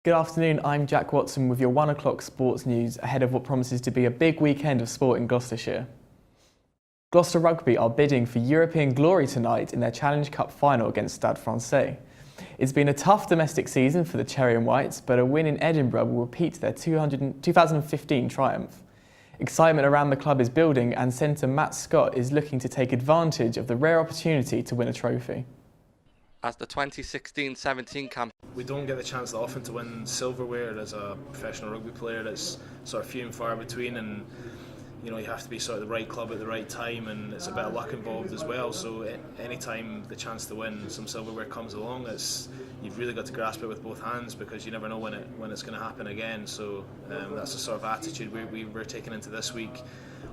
Good afternoon, I'm Jack Watson with your 1 o'clock sports news ahead of what promises to be a big weekend of sport in Gloucestershire. Gloucester Rugby are bidding for European glory tonight in their Challenge Cup final against Stade Francais. It's been a tough domestic season for the Cherry and Whites, but a win in Edinburgh will repeat their 2015 triumph. Excitement around the club is building and centre Matt Scott is looking to take advantage of the rare opportunity to win a trophy. As the 2016-17 campaign, we don't get the chance that often to win silverware as a professional rugby player. It's sort of few and far between, and you have to be sort of the right club at the right time, and it's a bit of luck involved as well. So any time the chance to win some silverware comes along, you've really got to grasp it with both hands, because you never know when it's going to happen again. So that's the sort of attitude we're taking into this week,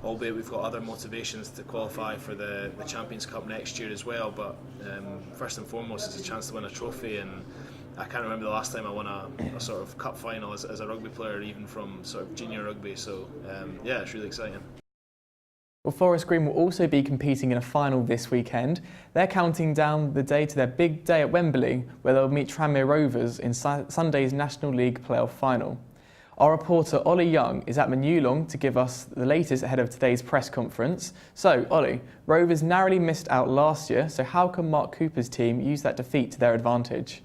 albeit we've got other motivations to qualify for the Champions Cup next year as well. But first and foremost, it's a chance to win a trophy, and I can't remember the last time I won a sort of cup final as a rugby player, even from sort of junior rugby. So yeah, it's really exciting. Well, Forest Green will also be competing in a final this weekend. They're counting down the day to their big day at Wembley, where they'll meet Tranmere Rovers in Sunday's National League playoff final. Our reporter Ollie Young is at Manulong to give us the latest ahead of today's press conference. So, Ollie, Rovers narrowly missed out last year, so how can Mark Cooper's team use that defeat to their advantage?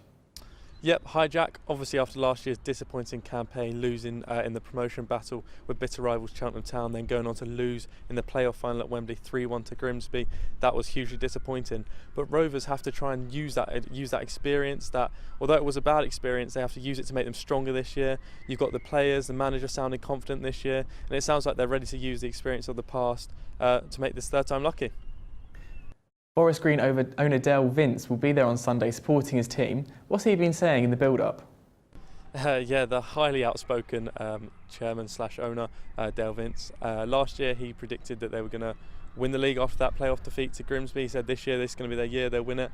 Yep, hi Jack. Obviously after last year's disappointing campaign, losing in the promotion battle with bitter rivals Cheltenham Town, then going on to lose in the playoff final at Wembley 3-1 to Grimsby, that was hugely disappointing. But Rovers have to try and use that experience, that although it was a bad experience, they have to use it to make them stronger this year. You've got the players, the manager sounding confident this year, and it sounds like they're ready to use the experience of the past to make this third time lucky. Forest Green owner Dale Vince will be there on Sunday supporting his team. What's he been saying in the build-up? Yeah, the highly outspoken chairman/owner Dale Vince. Last year he predicted that they were going to win the league after that playoff defeat to Grimsby. He said this year this is going to be their year, they'll win it.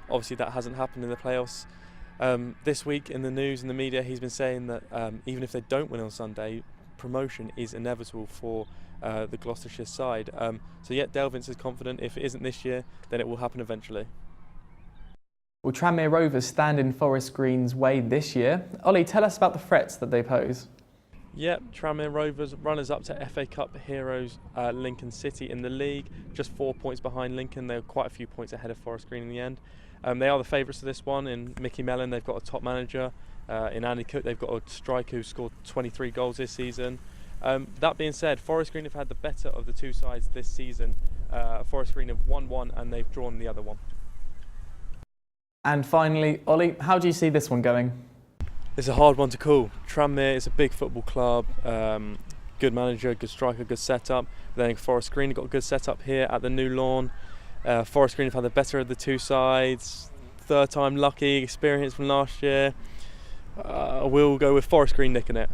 Obviously that hasn't happened in the playoffs. This week in the news and the media he's been saying that even if they don't win on Sunday, promotion is inevitable for the Gloucestershire side. So yet Dale Vince is confident if it isn't this year, then it will happen eventually. Will Tranmere Rovers stand in Forest Green's way this year? Ollie, tell us about the threats that they pose. Yep, Tranmere Rovers, runners up to FA Cup heroes Lincoln City in the league, just 4 points behind Lincoln. They're quite a few points ahead of Forest Green in the end. They are the favourites for this one. In Mickey Mellon, they've got a top manager. In Andy Cook, they've got a striker who scored 23 goals this season. That being said, Forest Green have had the better of the two sides this season. Forest Green have won one and they've drawn the other one. And finally, Ollie, how do you see this one going? It's a hard one to call. Tranmere is a big football club, good manager, good striker, good setup. Then Forest Green have got a good setup here at the new lawn. Forest Green have had the better of the two sides. Third time lucky, experience from last year. We'll go with Forest Green nicking it.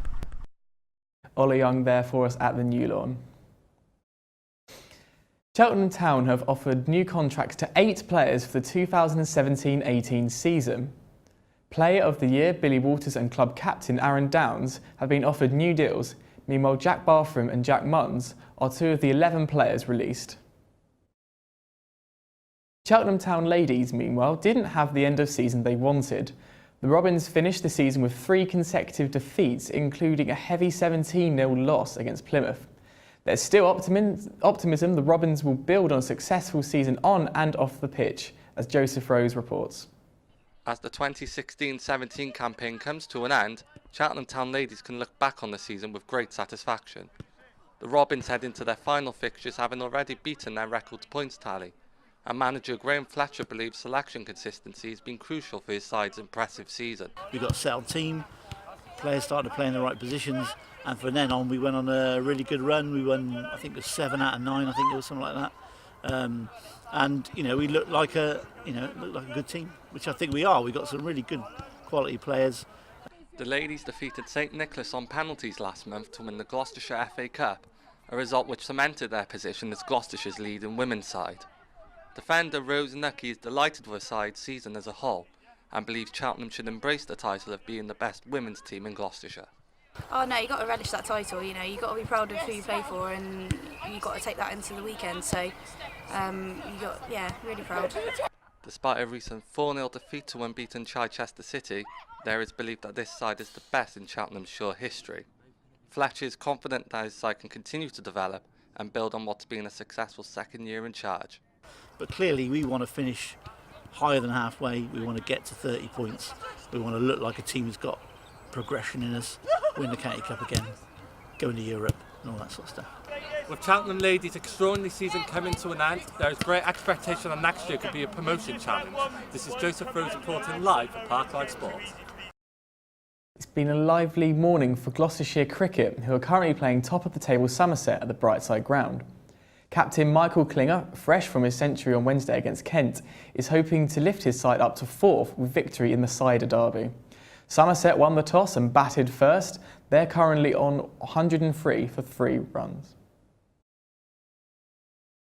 Ollie Young there for us at the new lawn. Cheltenham Town have offered new contracts to 8 players for the 2017-18 season. Player of the Year Billy Waters and club captain Aaron Downs have been offered new deals. Meanwhile, Jack Bartham and Jack Munns are 2 of the 11 players released. Cheltenham Town Ladies, meanwhile, didn't have the end of season they wanted. The Robins finished the season with 3 consecutive defeats, including a heavy 17-0 loss against Plymouth. There's still optimism the Robins will build on a successful season on and off the pitch, as Joseph Rose reports. as the 2016-17 campaign comes to an end, Cheltenham Town Ladies can look back on the season with great satisfaction. The Robins head into their final fixtures having already beaten their record points tally, and manager Graham Fletcher believes selection consistency has been crucial for his side's impressive season. We've got a settled team, players started to play in the right positions, and from then on we went on a really good run. We won, I think it was 7 out of 9, I think it was something like that. And we looked like a good team, which I think we are. We've got some really good quality players. The ladies defeated St Nicholas on penalties last month to win the Gloucestershire FA Cup, a result which cemented their position as Gloucestershire's leading women's side. Defender Rose Nucky is delighted with her side's season as a whole and believes Cheltenham should embrace the title of being the best women's team in Gloucestershire. Oh no, you've got to relish that title, you've got to be proud of who you play for, and you've got to take that into the weekend, so really proud. Despite a recent 4-0 defeat to unbeaten Chichester City, There is belief that this side is the best in Cheltenham's short history. Fletcher is confident that his side can continue to develop and build on what's been a successful second year in charge. But clearly we want to finish higher than halfway. We want to get to 30 points. We want to look like a team who's got progression in us, win the County Cup again, go into Europe and all that sort of stuff. With Cheltenham Ladies' extraordinary season coming to an end, there is great expectation that next year could be a promotion challenge. This is Joseph Rose reporting live for Park Live Sports. It's been a lively morning for Gloucestershire Cricket, who are currently playing top of the table Somerset at the Brightside Ground. Captain Michael Klinger, fresh from his century on Wednesday against Kent, is hoping to lift his side up to 4th with victory in the Cider Derby. Somerset won the toss and batted first. They're currently on 103 for 3 runs.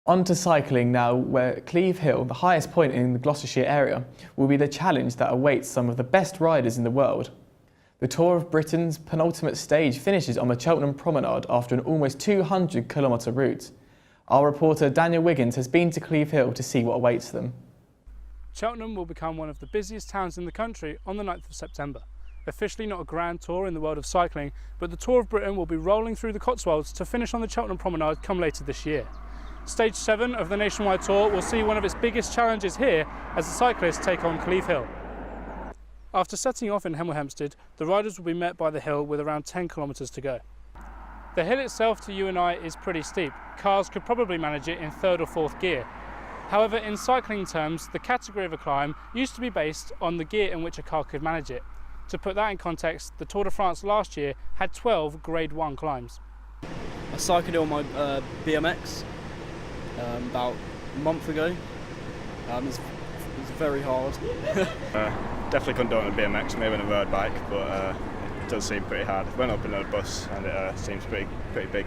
On to cycling now, where Cleve Hill, the highest point in the Gloucestershire area, will be the challenge that awaits some of the best riders in the world. The Tour of Britain's penultimate stage finishes on the Cheltenham Promenade after an almost 200-kilometre route. Our reporter Daniel Wiggins has been to Cleve Hill to see what awaits them. Cheltenham will become one of the busiest towns in the country on the 9th of September. Officially not a grand tour in the world of cycling, but the Tour of Britain will be rolling through the Cotswolds to finish on the Cheltenham Promenade come later this year. Stage 7 of the nationwide tour will see one of its biggest challenges here as the cyclists take on Cleve Hill. After setting off in Hemel Hempstead, the riders will be met by the hill with around 10 kilometres to go. The hill itself to UNI is pretty steep. Cars could probably manage it in 3rd or 4th gear. However, in cycling terms, the category of a climb used to be based on the gear in which a car could manage it. To put that in context, the Tour de France last year had 12 Grade 1 climbs. I cycled on my BMX about a month ago. It's very hard. Definitely couldn't do it on a BMX, maybe on a road bike, but it does seem pretty hard. Went up in a bus and it seems pretty big.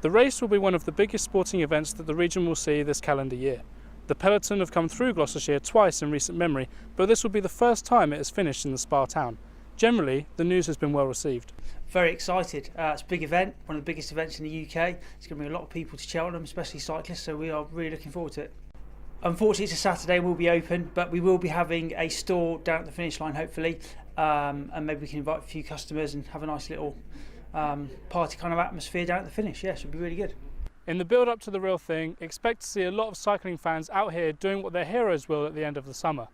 The race will be one of the biggest sporting events that the region will see this calendar year. The peloton have come through Gloucestershire twice in recent memory, but this will be the first time it has finished in the Spa town. Generally, the news has been well received. Very excited. It's a big event, one of the biggest events in the UK. It's going to bring a lot of people to Cheltenham, especially cyclists, so we are really looking forward to it. Unfortunately, it's a Saturday, we'll be open, but we will be having a store down at the finish line, hopefully, and maybe we can invite a few customers and have a nice little party kind of atmosphere down at the finish. Yeah, it should be really good. In the build-up to the real thing, expect to see a lot of cycling fans out here doing what their heroes will at the end of the summer.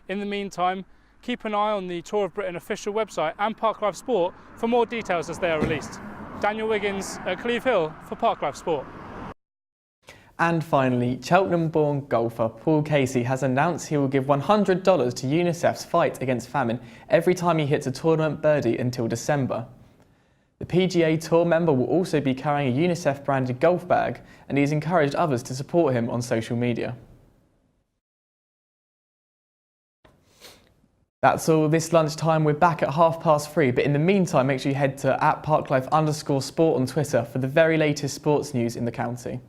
In the meantime, keep an eye on the Tour of Britain official website and Park Live Sport for more details as they are released. Daniel Wiggins at Cleve Hill for Park Live Sport. And finally, Cheltenham-born golfer Paul Casey has announced he will give $100 to UNICEF's fight against famine every time he hits a tournament birdie until December. The PGA Tour member will also be carrying a UNICEF-branded golf bag, and he has encouraged others to support him on social media. That's all this lunchtime. We're back at 3:30, but in the meantime, make sure you head to @ParkLife_sport on Twitter for the very latest sports news in the county.